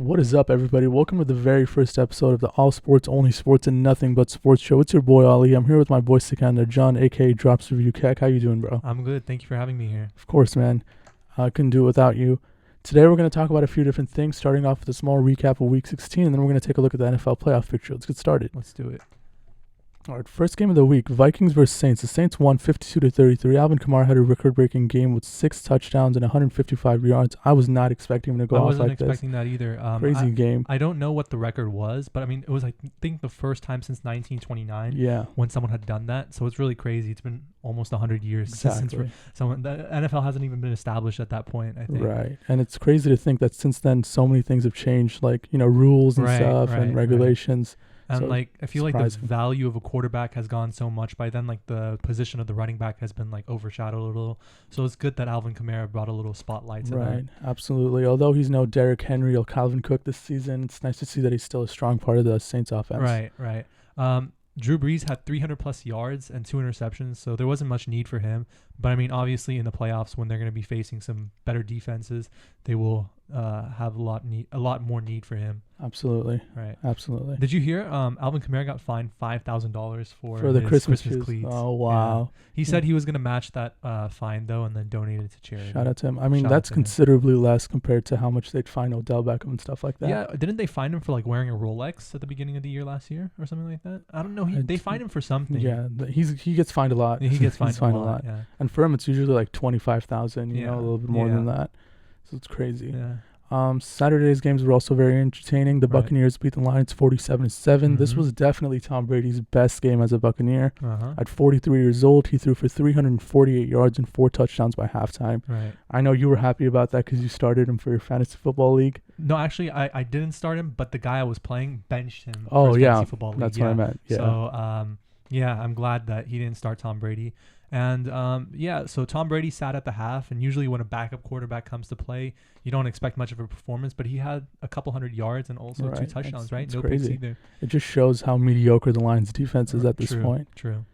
What is up, everybody? Welcome to the very first episode of the All Sports, Only Sports, and Nothing But Sports show. It's your boy, Ali. I'm here with my boy, Sikandar John, a.k.a. Drops Review Keck. How you doing, bro? I'm good. Thank you for having me here. Of course, man. I couldn't do it without you. Today, we're going to talk about a few different things, starting off with a small recap of Week 16, and then we're going to take a look at the NFL playoff picture. Let's get started. Let's do it. All right, first game of the week, Vikings versus Saints. The Saints won 52-33. Alvin Kamara had a record-breaking game with 6 touchdowns and 155 yards. I was not expecting him to go off like this. I wasn't expecting that either. Crazy game. I don't know what the record was, but I mean, it was, I think, the first time since 1929 when someone had done that. So it's really crazy. It's been almost 100 years since someone. The NFL hasn't even been established at that point, I think. Right, and it's crazy to think that since then, so many things have changed, like, rules and stuff and regulations. And so I feel like the value of a quarterback has gone so much by then. Like the position of the running back has been overshadowed a little. So it's good that Alvin Kamara brought a little spotlight to that. Right, absolutely. Although he's no Derrick Henry or Calvin Cook this season, it's nice to see that he's still a strong part of the Saints offense. Right. Drew Brees had 300 plus yards and 2 interceptions, so there wasn't much need for him. But I mean, obviously in the playoffs, when they're going to be facing some better defenses, they will have a lot more need for him. Absolutely. Right. Absolutely. Did you hear Alvin Kamara got fined $5,000 for the his Christmas cleats? Oh, wow. Yeah. He said he was going to match that fine, though, and then donate it to charity. Shout out to him. I mean, that's considerably less compared to how much they'd fine Odell Beckham and stuff like that. Yeah. Didn't they fine him for wearing a Rolex at the beginning of the year last year or something like that? I don't know. They fined him for something. Yeah. He gets fined a lot. Yeah, he gets fined a lot. Yeah. And for him, it's usually like 25,000, a little bit more than that. So it's crazy. Yeah. Saturday's games were also very entertaining. The Buccaneers beat the Lions 47-7. Mm-hmm. This was definitely Tom Brady's best game as a Buccaneer. Uh-huh. At 43 years old, he threw for 348 yards and 4 touchdowns by halftime. Right. I know you were happy about that because you started him for your fantasy football league. No, actually, I didn't start him, but the guy I was playing benched him. Oh, for his yeah. fantasy football league. That's what I meant. Yeah. So, I'm glad that he didn't start Tom Brady. And, so Tom Brady sat at the half, and usually when a backup quarterback comes to play, you don't expect much of a performance, but he had a couple hundred yards and also 2 touchdowns, right? It's no crazy. picks either. It just shows how mediocre the Lions' defense is at this point. True.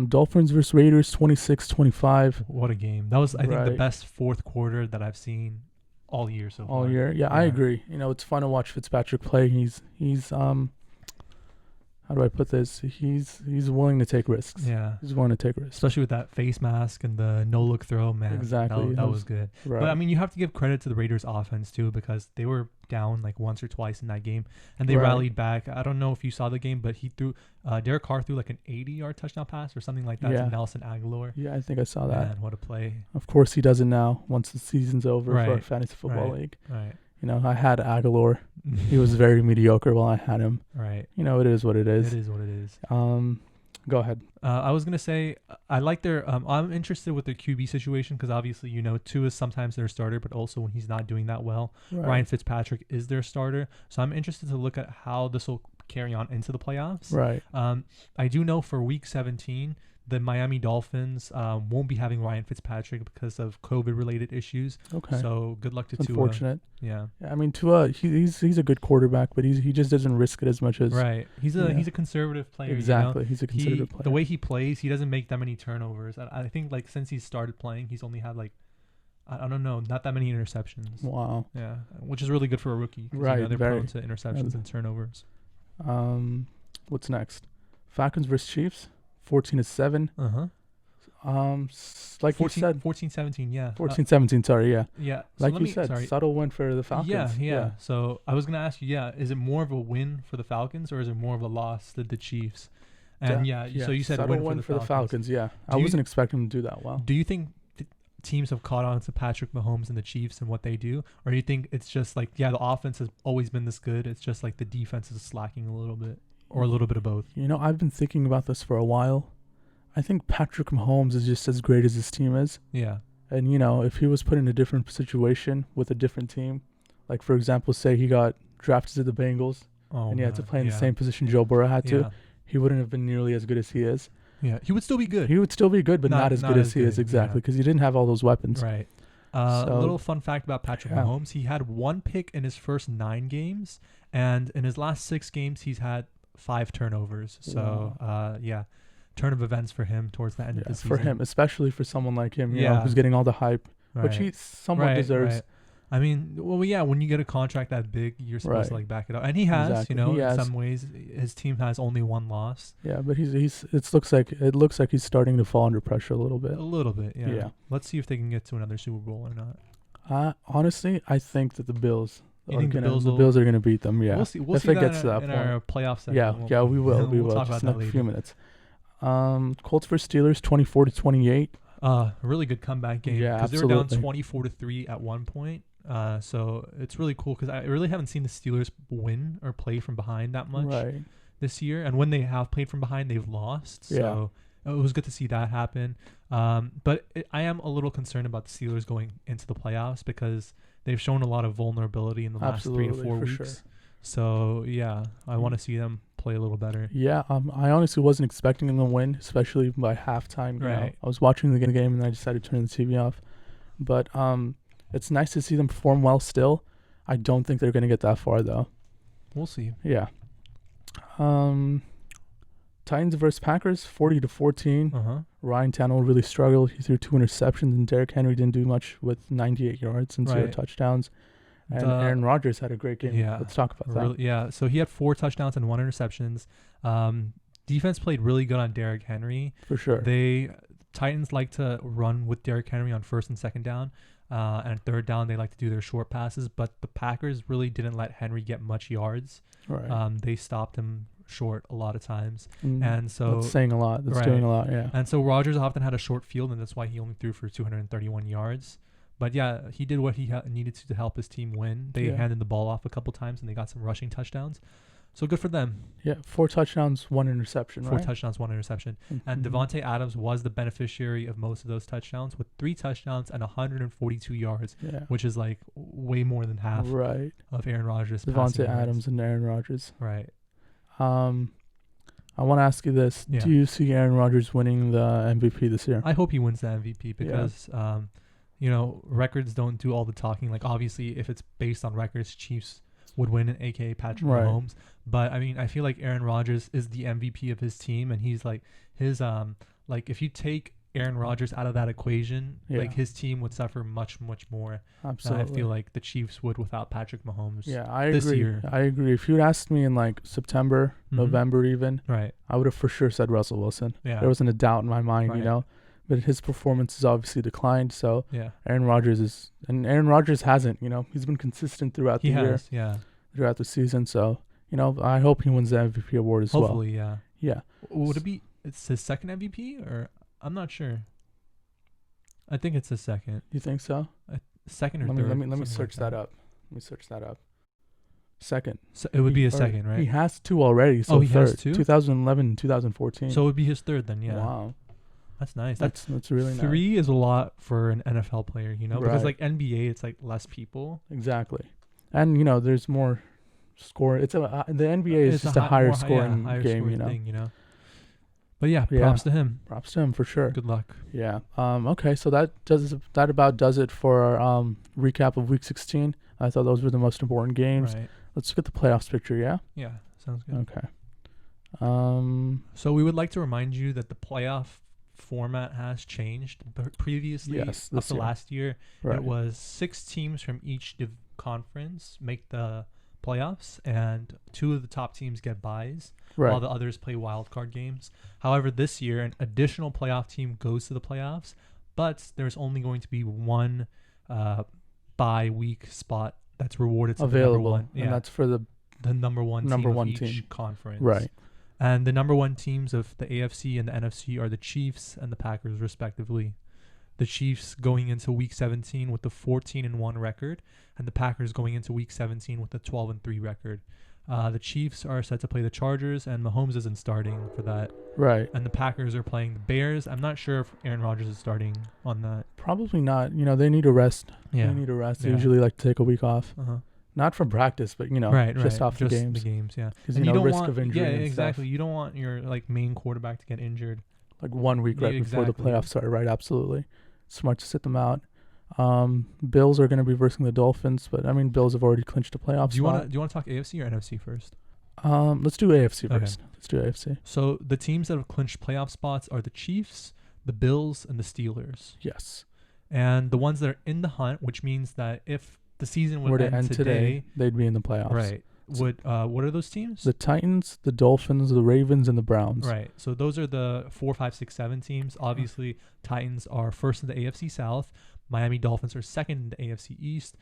Dolphins versus Raiders, 26-25. What a game. That was, I think, the best fourth quarter that I've seen all year so far. All year? Yeah, I agree. It's fun to watch Fitzpatrick play. He's how do I put this? He's willing to take risks. Yeah. He's willing to take risks. Especially with that face mask and the no-look throw, man. Exactly. That was good. Right. But, I mean, you have to give credit to the Raiders' offense, too, because they were down once or twice in that game, and they rallied back. I don't know if you saw the game, but Derek Carr threw an 80-yard touchdown pass or something like that to Nelson Aguilar. Yeah, I think I saw that. Man, what a play. Of course he does it now once the season's over for our fantasy football league. Right. I had Aguilar. He was very mediocre while I had him. Right. It is what it is. It is what it is. Go ahead. I was going to say, I like their, I'm interested with their QB situation because obviously, Tua is sometimes their starter, but also when he's not doing that well, Ryan Fitzpatrick is their starter. So I'm interested to look at how this will carry on into the playoffs. Right. I do know for week 17, the Miami Dolphins won't be having Ryan Fitzpatrick because of COVID-related issues. Okay. So good luck to Tua. Unfortunate. Yeah. I mean, Tua, he's a good quarterback, but he just doesn't risk it as much as. Right. He's a conservative player. Exactly. He's a conservative player. The way he plays, he doesn't make that many turnovers. I think since he started playing, he's only had I don't know, not that many interceptions. Wow. Yeah, which is really good for a rookie. Right. They're prone to interceptions and turnovers. What's next? Falcons versus Chiefs. 14-7. Like 14, you said, 14-17. Yeah. 14-17. Sorry. Yeah. Yeah. So like you said, subtle win for the Falcons. Yeah. So I was gonna ask you. Yeah, is it more of a win for the Falcons or is it more of a loss to the Chiefs? And so you said subtle win for the Falcons. Yeah. I wasn't expecting them to do that well. Do you think teams have caught on to Patrick Mahomes and the Chiefs and what they do, or do you think it's just the offense has always been this good? It's just the defense is slacking a little bit. Or a little bit of both. I've been thinking about this for a while. I think Patrick Mahomes is just as great as his team is. Yeah. And, if he was put in a different situation with a different team, like, for example, say he got drafted to the Bengals and he had to play in the same position Joe Burrow had to, he wouldn't have been nearly as good as he is. Yeah. He would still be good. He would still be good, but not as good as he is, exactly, because he didn't have all those weapons. Right. A little fun fact about Patrick Mahomes. He had 1 pick in his first 9 games, and in his last 6 games, he's had 5 turnovers. So, turn of events for him towards the end of the season. For him, especially for someone like him, who's getting all the hype, which he somewhat deserves. I mean, well, yeah, when you get a contract that big, you're supposed to like back it up, and he has, exactly. In some ways, his team has only one loss. Yeah, but it looks like he's starting to fall under pressure a little bit. A little bit, yeah. Let's see if they can get to another Super Bowl or not. Honestly, I think that the Bills. You think the Bills are going to beat them? Yeah, we'll see. We'll if see it gets to that in point. Our playoff segment. Yeah, we will. We will. Talk Just about in that a few minutes. Colts versus Steelers, 24-28. A really good comeback game. Yeah, because they were down 24-3 at one point. So it's really cool because I really haven't seen the Steelers win or play from behind that much this year. And when they have played from behind, they've lost. So it was good to see that happen. But I am a little concerned about the Steelers going into the playoffs because they've shown a lot of vulnerability in the last 3 to 4 weeks. Sure. So, yeah, I want to see them play a little better. Yeah, I honestly wasn't expecting them to win, especially by halftime. Right. I was watching the game and I decided to turn the TV off. But it's nice to see them perform well still. I don't think they're going to get that far, though. We'll see. Yeah. Titans versus Packers, 40-14. Ryan Tannehill really struggled. He threw 2 interceptions, and Derrick Henry didn't do much with 98 yards and 0 touchdowns. And Aaron Rodgers had a great game. Yeah. Let's talk about that. Yeah, so he had 4 touchdowns and 1 interceptions. Defense played really good on Derrick Henry. For sure. Titans like to run with Derrick Henry on 1st and 2nd down. And 3rd down, they like to do their short passes. But the Packers really didn't let Henry get much yards. Right. They stopped him short a lot of times. And so that's saying a lot. That's doing a lot, yeah. And so Rodgers often had a short field, and that's why he only threw for 231 yards. But yeah, he did what he needed to help his team win. They handed the ball off a couple times, and they got some rushing touchdowns. So good for them. Yeah, 4 touchdowns, 1 interception, 4 touchdowns, 1 interception. And Devontae Adams was the beneficiary of most of those touchdowns with 3 touchdowns and 142 yards, which is like way more than half of Aaron Rodgers' Devontae Adams and Aaron Rodgers. Right. I want to ask you this. Yeah. Do you see Aaron Rodgers winning the MVP this year? I hope he wins the MVP because, records don't do all the talking. Like, obviously, if it's based on records, Chiefs would win, a.k.a. Patrick Mahomes. But, I mean, I feel like Aaron Rodgers is the MVP of his team, and he's, like, his, if you take Aaron Rodgers out of that equation, like, his team would suffer much, much more. Absolutely. I feel like the Chiefs would without Patrick Mahomes. Yeah, I agree. This year. I agree. If you'd asked me in, like, September, November even, I would have for sure said Russell Wilson. Yeah. There wasn't a doubt in my mind, you know. But his performance has obviously declined, so Aaron Rodgers hasn't, he's been consistent throughout the year. Throughout the season, so, I hope he wins the MVP award as well. Hopefully, yeah. Yeah. Would it be, it's his second MVP, or, I'm not sure. I think it's his second. You think so? Second or third. Let me search that up. Second. So it would be his second, right? He has 2 already, so he has 2? 2011 and 2014. So it would be his third then, yeah. Wow. That's nice. That's really nice. 3 is a lot for an NFL player, because like NBA, it's like less people. Exactly, and there's more score. The NBA is just a higher scoring game, thing, But yeah, props to him. Props to him for sure. Good luck. Yeah. Okay, so that about does it for our recap of Week 16. I thought those were the most important games. Right. Let's look at the playoffs picture. Yeah. Yeah, sounds good. Okay. So we would like to remind you that the playoff format has changed. Previously, up to last year, it was 6 teams from each conference make the playoffs, and 2 of the top teams get byes, while the others play wild card games. However, this year, an additional playoff team goes to the playoffs, but there's only going to be 1 bye week spot that's rewarded to available, the number 1. And that's for the number one team of each conference. Right. And the number 1 teams of the AFC and the NFC are the Chiefs and the Packers, respectively. The Chiefs going into Week 17 with the 14-1 record, and the Packers going into Week 17 with the 12-3 record. The Chiefs are set to play the Chargers, and Mahomes isn't starting for that. Right. And the Packers are playing the Bears. I'm not sure if Aaron Rodgers is starting on that. Probably not. They need a rest. Yeah. They need a rest. They usually like to take a week off. Not from practice, but just off the games. The games, yeah. Because you don't risk of injury. Yeah, and exactly. Stuff. You don't want your main quarterback to get injured. Like 1 week before the playoffs start. Right, absolutely. Smart to sit them out. Bills are going to be versing the Dolphins, but Bills have already clinched a playoff spot. Do you want to talk AFC or NFC first? Let's do AFC first. Let's do AFC. So the teams that have clinched playoff spots are the Chiefs, the Bills, and the Steelers. Yes. And the ones that are in the hunt, which means that if the season would were to end today, they'd be in the playoffs. Right. What are those teams? The Titans, the Dolphins, the Ravens, and the Browns. Right. So those are the 4, 5, 6, 7 teams. Obviously, Titans are first in the AFC South. Miami Dolphins are second in the AFC East.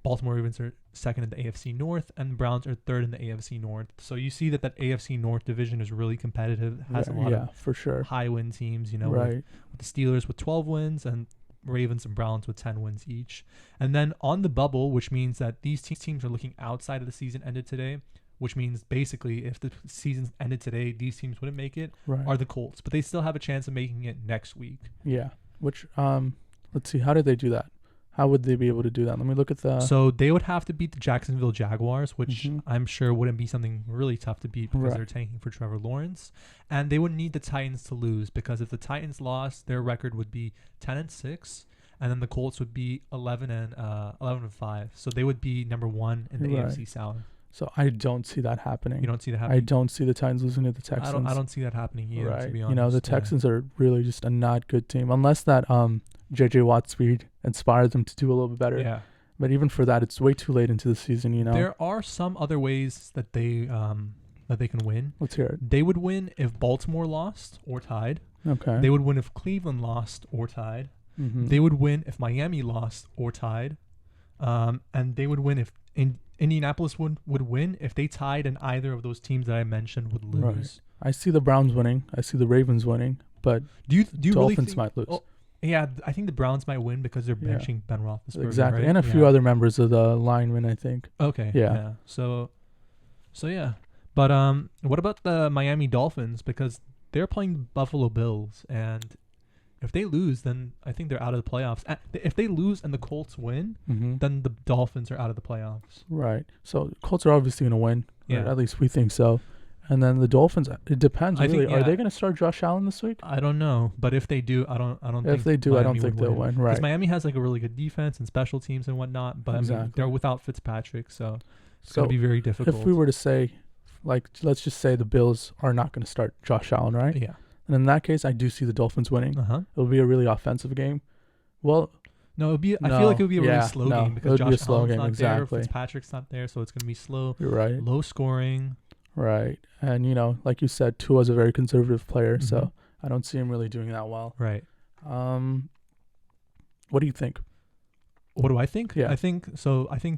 Baltimore Ravens are second in the AFC North, and the Browns are third in the AFC North. So you see that AFC North division is really competitive. It has a lot of for sure high win teams, with the Steelers with 12 wins and Ravens and Browns with 10 wins each. And then on the bubble, which means that these teams are looking outside of the season ended today, which means basically if the season ended today, these teams wouldn't make it, are the Colts. But they still have a chance of making it next week. Yeah. Which, let's see, how did they do that? How would they be able to do that? Let me look at the... So they would have to beat the Jacksonville Jaguars, which I'm sure wouldn't be something really tough to beat because they're tanking for Trevor Lawrence. And they would need the Titans to lose, because if the Titans lost, their record would be 10-6, and then the Colts would be 11-5. So they would be number 1 in the AFC South. So I don't see that happening. You don't see that happening? I don't see the Titans losing to the Texans. I don't see that happening either, to be honest. The Texans are really just a not good team, unless that J.J. Watt speed inspires them to do a little bit better. Yeah. But even for that, it's way too late into the season, There are some other ways that they can win. Let's hear it. They would win if Baltimore lost or tied. Okay. They would win if Cleveland lost or tied. Mm-hmm. They would win if Miami lost or tied. And they would win if Indianapolis would win if they tied, and either of those teams that I mentioned would lose. Right. I see the Browns winning. I see the Ravens winning. But do you Dolphins really might lose. Oh, yeah, I think the Browns might win because they're benching Ben Roethlisberger. Exactly. Right? And a few other members of the linemen, I think. Okay. Yeah. So yeah. But what about the Miami Dolphins? Because they're playing the Buffalo Bills, and if they lose, then I think they're out of the playoffs. If they lose and the Colts win, then the Dolphins are out of the playoffs. Right. So Colts are obviously going to win. Yeah. Right? At least we think so. And then the Dolphins, it depends. Are they going to start Josh Allen this week? I don't know, but if they do, I don't think. If they do, Miami I don't think they'll win. Right. Because Miami has like a really good defense and special teams and whatnot, but I mean, they're without Fitzpatrick, so it's going to be very difficult. If we were to say, like, let's just say the Bills are not going to start Josh Allen, right? Yeah. And in that case, I do see the Dolphins winning. It'll be a really offensive game. Well, no, I feel like it would be a really slow game because Josh Allen's not there, Fitzpatrick's not there, so it's going to be slow. You're right. Low scoring. Right. And, like you said, Tua's a very conservative player, so I don't see him really doing that well. Right. What do you think? What do I think? Yeah. I think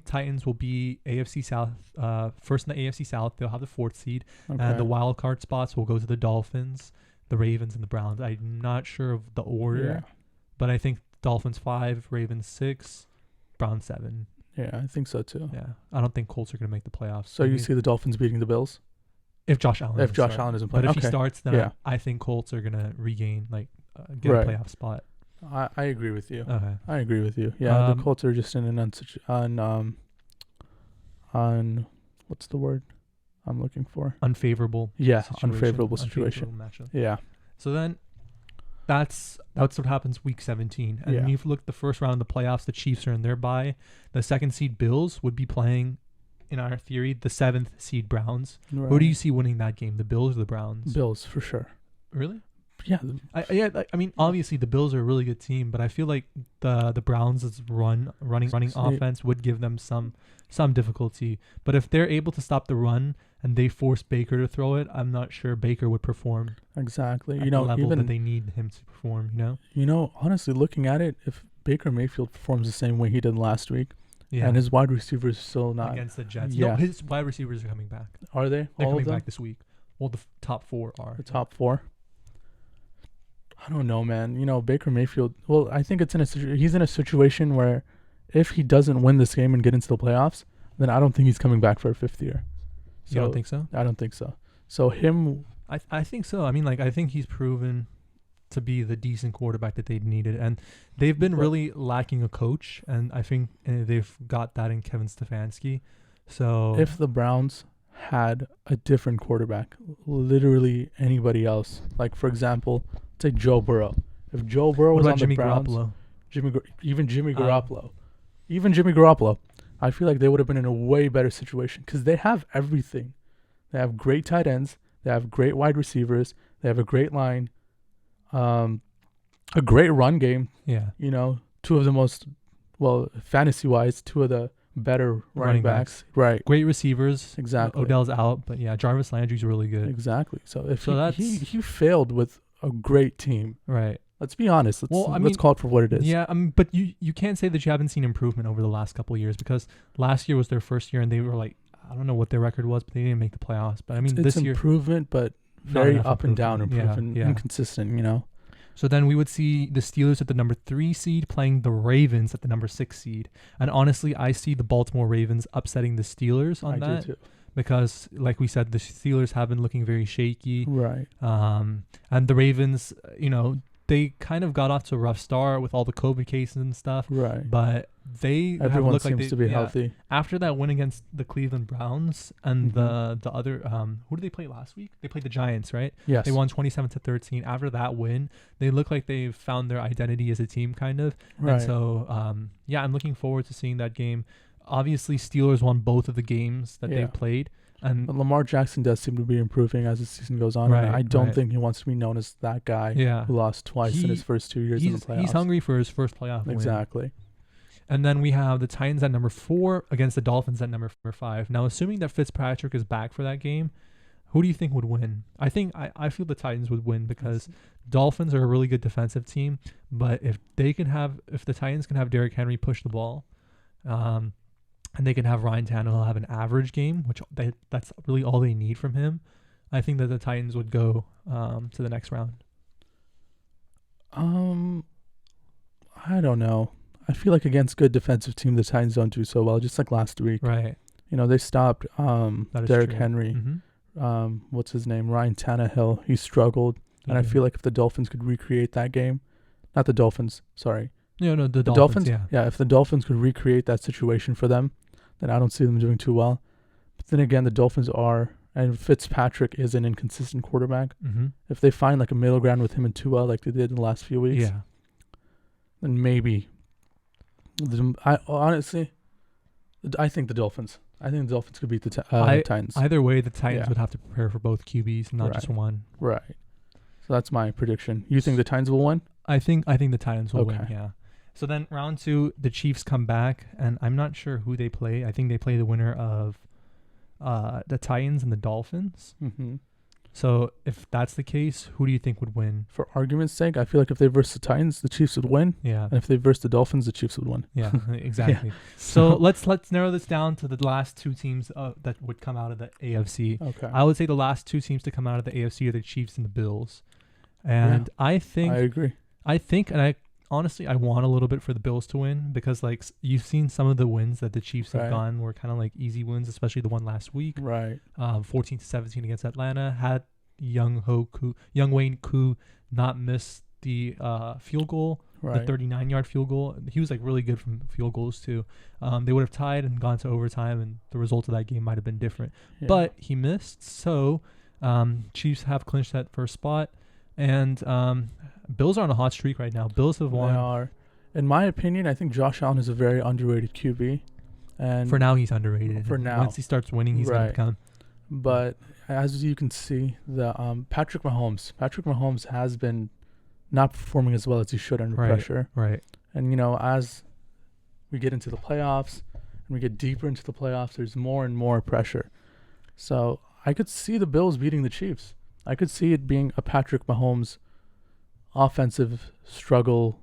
Titans will be AFC South, first in the AFC South. They'll have the 4th seed. Okay. And the wild card spots will go to the Dolphins, the Ravens, and the Browns. I'm not sure of the order, but I think Dolphins 5, Ravens 6, Browns 7. Yeah, I think so too. Yeah. I don't think Colts are going to make the playoffs. So you see the Dolphins beating the Bills? If Josh Allen isn't playing. But if he starts, then I think Colts are going to regain, get a playoff spot. I agree with you. Okay. I agree with you. Yeah, the Colts are just in an what's the word I'm looking for? Unfavorable. Yeah, situation. unfavorable situation. Matchup. Yeah. So then that's what happens week 17. And when you look at the first round of the playoffs, the Chiefs are in their bye. The 2nd seed Bills would be playing, in our theory, the 7th seed Browns. Right. Who do you see winning that game, the Bills or the Browns? Bills, for sure. Really? Yeah. I mean, obviously the Bills are a really good team, but I feel like the Browns' running offense would give them some difficulty. But if they're able to stop the run and they force Baker to throw it, I'm not sure Baker would perform. Exactly. At the level that they need him to perform, honestly, looking at it, if Baker Mayfield performs the same way he did last week, and his wide receivers are still not against the Jets. Yeah. No, his wide receivers are coming back. Are they? They're coming back this week. Well, the top 4 are. The top 4? I don't know, man. Baker Mayfield. Well, I think he's in a situation where if he doesn't win this game and get into the playoffs, then I don't think he's coming back for a 5th year. So, you don't think so? I don't think so. So him, I think so. I mean, I think he's proven to be the decent quarterback that they needed, and they've been really lacking a coach, and I think they've got that in Kevin Stefanski. So if the Browns had a different quarterback, literally anybody else, like for example, take Joe Burrow. If Joe Burrow was on the Browns, even Jimmy Garoppolo, I feel like they would have been in a way better situation because they have everything. They have great tight ends. They have great wide receivers. They have a great line, a great run game. Yeah. 2 of the most, fantasy-wise, 2 of the better running backs. Right. Great receivers. Exactly. Odell's out, but yeah, Jarvis Landry's really good. Exactly. So if he failed with a great team. Right. Let's be honest. Let's call it for what it is. Yeah, but you can't say that you haven't seen improvement over the last couple of years, because last year was their first year and they were like, I don't know what their record was, but they didn't make the playoffs. But I mean, this year, improvement, but very up and down improvement, inconsistent, you know. So then we would see the Steelers at the number 3 seed playing the Ravens at the number 6 seed. And honestly, I see the Baltimore Ravens upsetting the Steelers on that. I do too. Because, like we said, the Steelers have been looking very shaky. Right. And the Ravens, they kind of got off to a rough start with all the COVID cases and stuff. Right. But everyone seems to be healthy. After that win against the Cleveland Browns and the other, who did they play last week? They played the Giants, right? Yes. They won 27-13. After that win, they look like they've found their identity as a team, kind of. Right. And so, I'm looking forward to seeing that game. Obviously, Steelers won both of the games that they've played. But Lamar Jackson does seem to be improving as the season goes on. Right, and I don't think he wants to be known as that guy who lost twice in his first 2 years in the playoffs. He's hungry for his first playoff win. Exactly. And then we have the Titans at number 4 against the Dolphins at number 5. Now, assuming that Fitzpatrick is back for that game, who do you think would win? I feel the Titans would win because Dolphins are a really good defensive team. But if the Titans can have Derrick Henry push the ball, and they can have Ryan Tannehill have an average game, which that's really all they need from him, I think that the Titans would go to the next round. I don't know. I feel like against good defensive team, the Titans don't do so well, just like last week. Right. They stopped Derrick Henry. Mm-hmm. What's his name? Ryan Tannehill. He struggled. Mm-hmm. And I feel like if the Dolphins could recreate that game, not the Dolphins, sorry. No, the Dolphins. Yeah, if the Dolphins could recreate that situation for them, then I don't see them doing too well. But then again, the Dolphins are, and Fitzpatrick is an inconsistent quarterback. Mm-hmm. If they find like a middle ground with him and Tua like they did in the last few weeks, then maybe. I think the Dolphins. I think the Dolphins could beat the Titans. Either way, the Titans would have to prepare for both QBs, not just one. Right. So that's my prediction. You think the Titans will win? I think the Titans will win, yeah. So then round 2, the Chiefs come back, and I'm not sure who they play. I think they play the winner of the Titans and the Dolphins. Mm-hmm. So if that's the case, who do you think would win? For argument's sake, I feel like if they verse the Titans, the Chiefs would win. Yeah. And if they verse the Dolphins, the Chiefs would win. Yeah, exactly. So let's narrow this down to the last 2 teams that would come out of the AFC. Okay. I would say the last 2 teams to come out of the AFC are the Chiefs and the Bills. And I agree. And honestly, I want a little bit for the Bills to win because, like, you've seen some of the wins that the Chiefs have gotten were kind of like easy wins, especially the one last week. Right. 14-17 against Atlanta. Had Young Wayne Koo not missed the field goal, the 39-yard field goal. He was like really good from field goals too. They would have tied and gone to overtime, and the result of that game might have been different. Yeah. But he missed, so Chiefs have clinched that first spot, and Bills are on a hot streak right now. Bills have won. They are. In my opinion, I think Josh Allen is a very underrated QB. And for now, he's underrated. For now. Once he starts winning, he's going to become. But as you can see, the Patrick Mahomes has been not performing as well as he should under pressure. Right. And, as we get into the playoffs and we get deeper into the playoffs, there's more and more pressure. So I could see the Bills beating the Chiefs. I could see it being a Patrick Mahomes offensive struggle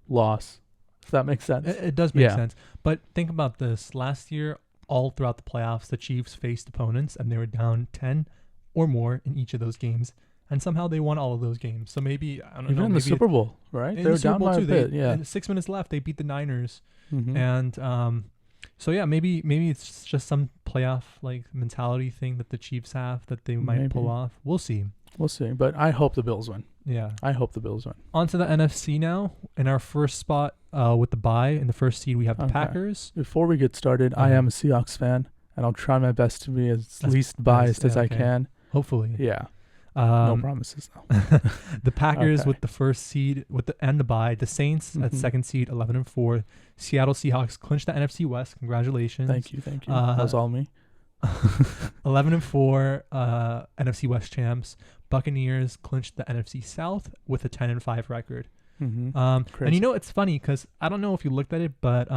loss, if that makes sense. It does make sense. But think about this. Last year, all throughout the playoffs, the Chiefs faced opponents and they were down 10 or more in each of those games. And somehow they won all of those games. So maybe, I don't know. Even in the Super Bowl, right? They were down by a bit, And 6 minutes left, they beat the Niners. Mm-hmm. And so, yeah, maybe it's just some playoff like mentality thing that the Chiefs have that they might pull off. We'll see. But I hope the Bills win. Yeah. I hope the Bills win. On to the NFC now. In our first spot with the bye, in the first seed, we have the Packers. Before we get started, I am a Seahawks fan, and I'll try my best to be as least biased as I can. Hopefully. Yeah. No promises, though. The Packers with the first seed and the bye. The Saints at second seed, 11-4. Seattle Seahawks clinched the NFC West. Congratulations. Thank you. That was all me. 11-4 NFC West champs. Buccaneers clinched the NFC South with a 10-5 record. Mm-hmm. And it's funny because I don't know if you looked at it, but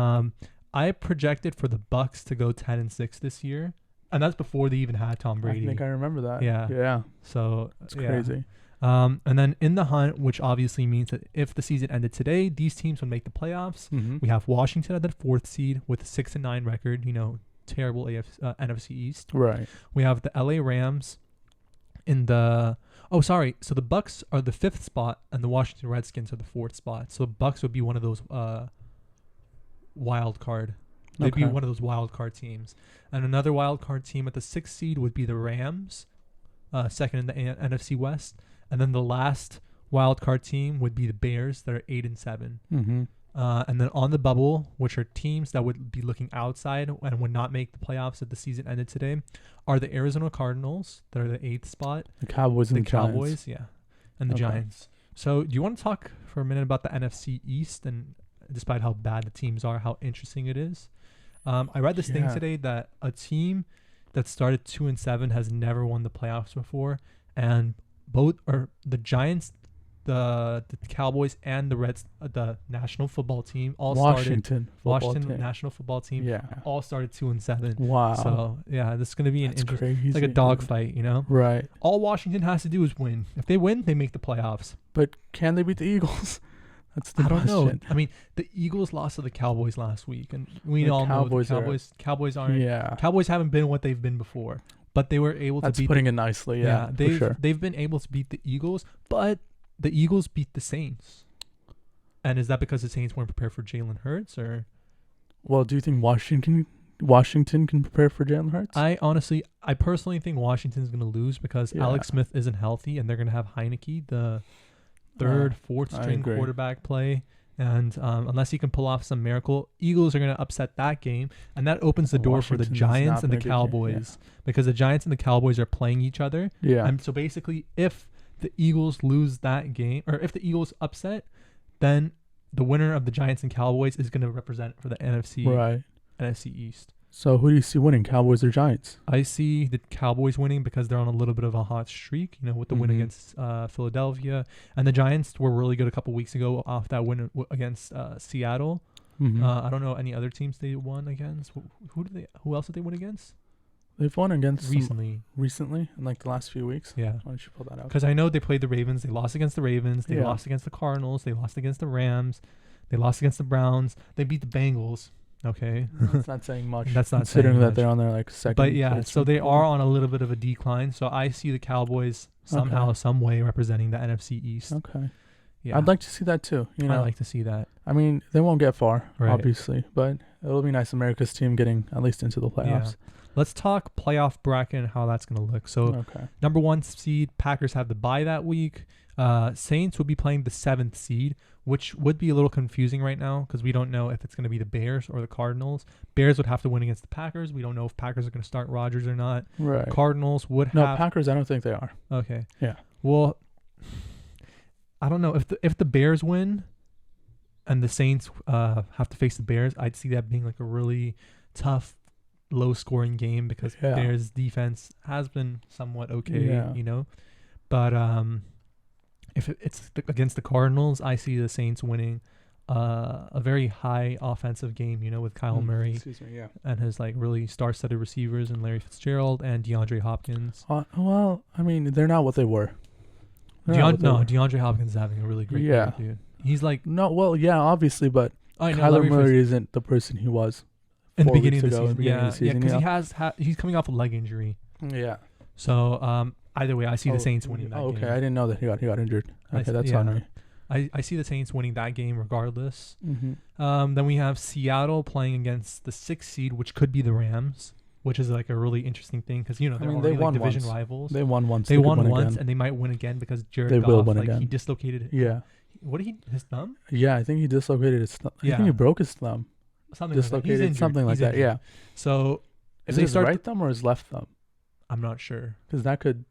I projected for the Bucks to go 10-6 this year, and that's before they even had Tom Brady. I think I remember that. Yeah. Yeah. So it's crazy. And then in the hunt, which obviously means that if the season ended today, these teams would make the playoffs. Mm-hmm. We have Washington at the 4th seed with a 6-9 record. Terrible NFC East. Right. We have the LA Rams in the. Oh, sorry. So the Bucks are the 5th spot, and the Washington Redskins are the 4th spot. So the Bucks would be one of those wild card. They'd be one of those wild card teams. And another wild card team at the 6th seed would be the Rams, second in the NFC West. And then the last wild card team would be the Bears that are 8-7. Mm-hmm. And then on the bubble, which are teams that would be looking outside and would not make the playoffs if the season ended today, are the Arizona Cardinals that are the 8th spot. The Cowboys and the Cowboys, Giants. yeah. And the Giants. So do you want to talk for a minute about the NFC East and despite how bad the teams are, how interesting it is? I read this thing today that a team that started 2-7 has never won the playoffs before, and both are the Giants, the Cowboys, and the National Football Team all Washington National Football Team all started 2-7. Wow. So this is going to be an interesting, like a dogfight, Right. All Washington has to do is win. If they win, they make the playoffs. But can they beat the Eagles? That's the I don't question. know. I mean, the Eagles lost to the Cowboys last week, and we all know the Cowboys aren't. Yeah. Cowboys haven't been what they've been before, but they were able to beat. That's putting it nicely. Yeah, for sure. They've been able to beat the Eagles, but the Eagles beat the Saints. And is that because the Saints weren't prepared for Jalen Hurts, or? Well, do you think Washington can prepare for Jalen Hurts? I personally think Washington's going to lose because Alex Smith isn't healthy, and they're going to have Heineke, the third, fourth string quarterback play. And unless he can pull off some miracle, Eagles are going to upset that game. And that opens the door for the Giants and the Cowboys because the Giants and the Cowboys are playing each other. Yeah. And so basically, if the Eagles lose that game, or if the Eagles upset, then the winner of the Giants and Cowboys is going to represent for the NFC East. So who do you see winning, Cowboys or Giants? I see the Cowboys winning because they're on a little bit of a hot streak, with the win against Philadelphia. And the Giants were really good a couple weeks ago off that win against Seattle. Mm-hmm. I don't know any other teams they won against. Who else did they win against? They've won against recently in like the last few weeks. Yeah. Why don't you pull that out? Because I know they played the Ravens. They lost against the Ravens. They lost against the Cardinals. They lost against the Rams. They lost against the Browns. They beat the Bengals. Okay. That's not saying much. That's not considering saying that much. they're on their like second. But so they are on a little bit of a decline. So I see the Cowboys somehow, some way representing the NFC East. Okay. Yeah. I'd like to see that too. I'd like to see that. I mean, they won't get far, obviously, but it'll be nice. America's team getting at least into the playoffs. Yeah. Let's talk playoff bracket and how that's going to look. So number 1 seed, Packers have the bye that week. Saints will be playing the 7th seed, which would be a little confusing right now because we don't know if it's going to be the Bears or the Cardinals. Bears would have to win against the Packers. We don't know if Packers are going to start Rodgers or not. Right. Cardinals would have... No, Packers, I don't think they are. Okay. Yeah. Well, I don't know. If the Bears win and the Saints have to face the Bears, I'd see that being like a really tough, low-scoring game because Bears' defense has been somewhat okay, But if it's against the Cardinals, I see the Saints winning a very high offensive game, with Kyle Murray and his like really star-studded receivers and Larry Fitzgerald and DeAndre Hopkins. Well, I mean, they're not what they were. DeAndre Hopkins is having a really great year, dude. He's like... obviously, but Kyler Murray isn't the person he was in the beginning of the season. Because he's coming off a leg injury. Yeah. So, either way, I see the Saints winning that game. Okay, I didn't know that he got injured. Okay, that's on me. I see the Saints winning that game regardless. Mm-hmm. Then we have Seattle playing against the 6th seed, which could be the Rams, which is like a really interesting thing because, they're already like division rivals. They won once. They won once, and they might win again because Jared Goff, he dislocated it. Yeah. What did his thumb? Yeah, I think he dislocated his thumb. I think he broke his thumb. Dislocated something like that. Yeah. So if they start right thumb or his left thumb? I'm not sure. Because that could...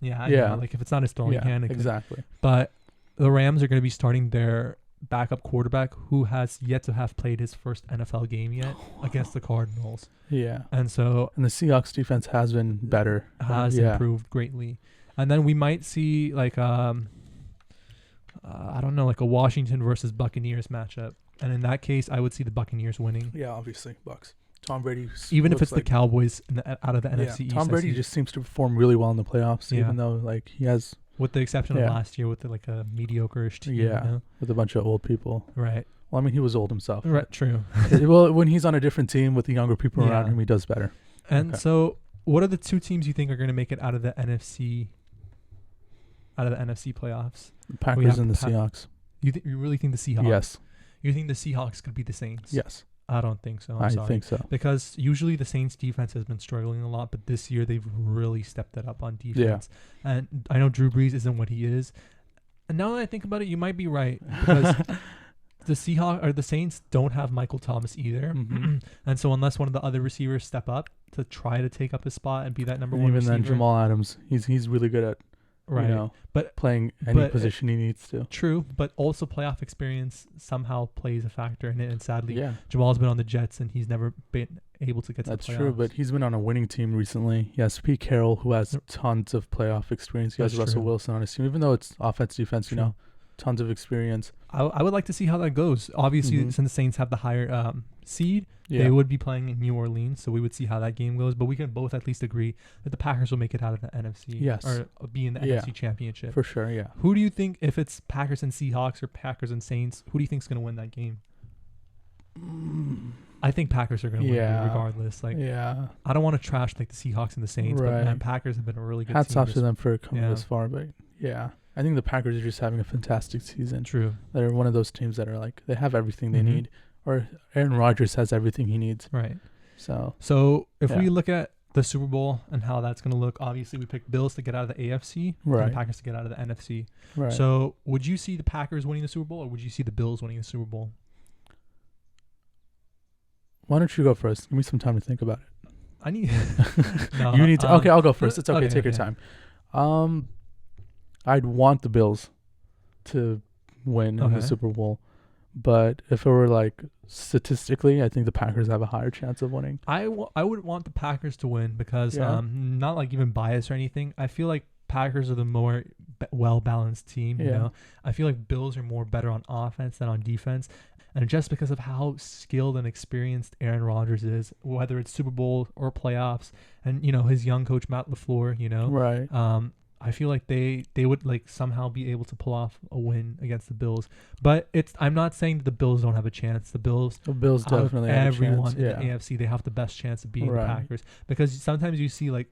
Yeah. Like if it's not his throwing hand. Exactly. But the Rams are going to be starting their backup quarterback who has yet to have played his first NFL game yet against the Cardinals. Yeah. And the Seahawks defense has been better. Has improved greatly. And then we might see like I don't know, like a Washington versus Buccaneers matchup. And in that case, I would see the Buccaneers winning. Yeah, obviously, Bucs. Tom Brady. Even if it's the Cowboys out of the NFC East. Tom Brady just seems to perform really well in the playoffs, even though like he has. With the exception of last year with like a mediocre-ish team. Yeah, with a bunch of old people. Right. Well, I mean, he was old himself. Right, true. Well, when he's on a different team with the younger people around him, he does better. And so, what are the two teams you think are going to make it out of the NFC playoffs? The Packers and the Seahawks. You really think the Seahawks? Yes. You think the Seahawks could be the Saints? Yes. I don't think so. I think so. Because usually the Saints defense has been struggling a lot, but this year they've really stepped it up on defense. Yeah. And I know Drew Brees isn't what he is. And now that I think about it, you might be right. Because the Saints don't have Michael Thomas either. Mm-hmm. And so unless one of the other receivers step up to try to take up his spot and be that number one receiver. Even then, Jamal Adams, he's really good at but playing any position he needs to. True, but also playoff experience somehow plays a factor in it. And sadly, Jamal's been on the Jets and he's never been able to get to the playoffs. That's true, but he's been on a winning team recently. He has Pete Carroll, who has tons of playoff experience. He has Russell Wilson on his team, even though it's offense, defense, tons of experience. I would like to see how that goes. Obviously, since the Saints have the higher seed, they would be playing in New Orleans, so we would see how that game goes. But we can both at least agree that the Packers will make it out of the NFC, or be in the NFC Championship for sure. Yeah. Who do you think, if it's Packers and Seahawks or Packers and Saints, who do you think is going to win that game? I think Packers are going to win regardless. I don't want to trash like the Seahawks and the Saints, but man, Packers have been a really good Hats off to them for coming this far, but I think the Packers are just having a fantastic season. True. They're one of those teams that are like, they have everything they need, or Aaron Rodgers has everything he needs. Right. So if we look at the Super Bowl and how that's going to look, obviously we picked Bills to get out of the AFC and the Packers to get out of the NFC. Right. So would you see the Packers winning the Super Bowl, or would you see the Bills winning the Super Bowl? Why don't you go first? Give me some time to think about it. I need... You need to... Okay, I'll go first. It's okay. Take your time. I'd want the Bills to win in the Super Bowl. But if it were like statistically, I think the Packers have a higher chance of winning. I would want the Packers to win because not like even biased or anything. I feel like Packers are the more well-balanced team. You know, I feel like Bills are more better on offense than on defense. And just because of how skilled and experienced Aaron Rodgers is, whether it's Super Bowl or playoffs, and his young coach Matt LaFleur, I feel like they would like somehow be able to pull off a win against the Bills. But I'm not saying that the Bills don't have a chance. The Bills definitely have everyone a chance. in the AFC, they have the best chance of beating the Packers, because sometimes you see like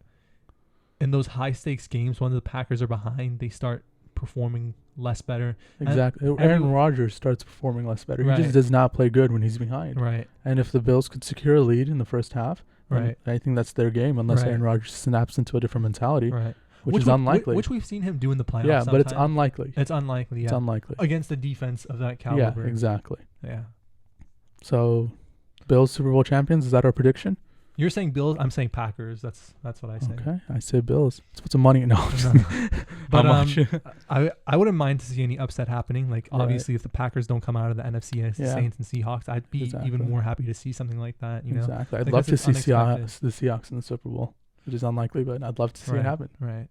in those high stakes games when the Packers are behind, they start performing less better. Exactly. Aaron Rodgers starts performing less better. He just does not play good when he's behind. Right. And if the Bills could secure a lead in the first half, I think that's their game, unless Aaron Rodgers snaps into a different mentality. Right. Which is unlikely. Which we've seen him do in the playoffs. Yeah, but it's unlikely. It's unlikely, It's unlikely. Against the defense of that caliber. Yeah, exactly. Yeah. So, Bills Super Bowl champions, is that our prediction? You're saying Bills, I'm saying Packers. That's what I say. Okay, I say Bills. Let's put some money in. But I wouldn't mind to see any upset happening. Like, obviously, if the Packers don't come out of the NFC and Saints and Seahawks, I'd be even more happy to see something like that. Exactly. I'd love to see the Seahawks in the Super Bowl. Which is unlikely, but I'd love to see it happen. Right.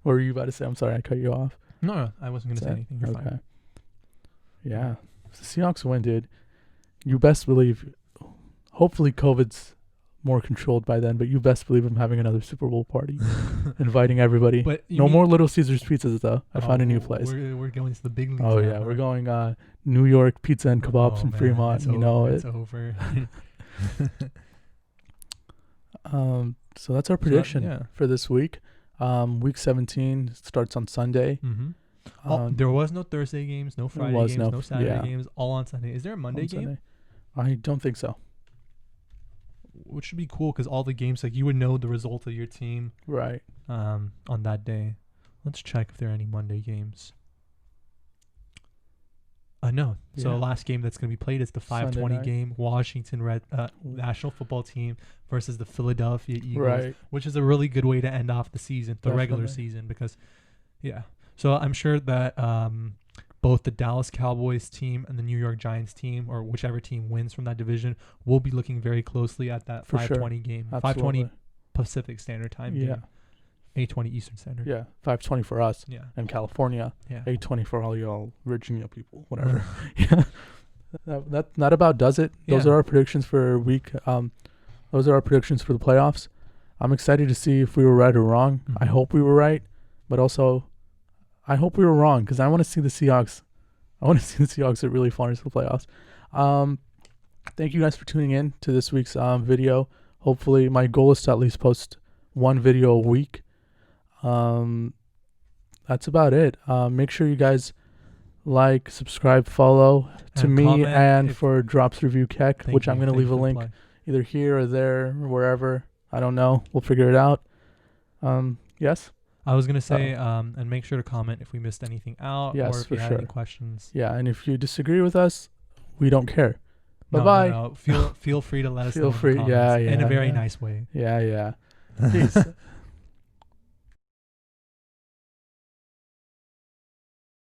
What were you about to say? I'm sorry, I cut you off. No, I wasn't going to say anything. You're fine. Yeah. If the Seahawks win, dude, you best believe, hopefully COVID's more controlled by then, but you best believe I'm having another Super Bowl party. Inviting everybody. But no more Little Caesars pizzas, though. I found a new place. We're going to the big leagues. Oh, yeah. We're going New York Pizza and Kebabs in Fremont. It's over. So that's our prediction for this week. Week 17 starts on Sunday. Mm-hmm. There was no Thursday games, no Friday games, no Saturday games, all on Sunday. Is there a Monday game? Sunday. I don't think so. Which should be cool because all the games, like you would know the result of your team on that day. Let's check if there are any Monday games. No. So the last game that's going to be played is the 5:20 game, Washington National Football Team versus the Philadelphia Eagles, which is a really good way to end off the season, regular season, because, So I'm sure that both the Dallas Cowboys team and the New York Giants team, or whichever team wins from that division, will be looking very closely at that 5:20 game, 5:20 Pacific Standard Time game. 8:20 Eastern Standard. Yeah, 5:20 for us. Yeah. And California. Yeah. 8:20 for all y'all Virginia people, whatever. that not about does it. Those are our predictions for week. Those are our predictions for the playoffs. I'm excited to see if we were right or wrong. I hope we were right, but also I hope we were wrong because I want to see the Seahawks. I want to see the Seahawks get really far into the playoffs. Thank you guys for tuning in to this week's video. Hopefully, my goal is to at least post one video a week. That's about it. Make sure you guys like, subscribe, follow to me and for Drops Review Keck, which I'm going to leave a link either here or there or wherever. I don't know. We'll figure it out. Yes? I was going to say, and make sure to comment if we missed anything out or if you had any questions. Yeah, and if you disagree with us, we don't care. Bye-bye. No. Feel free to let us know in the comments in a very nice way. Yeah. Peace.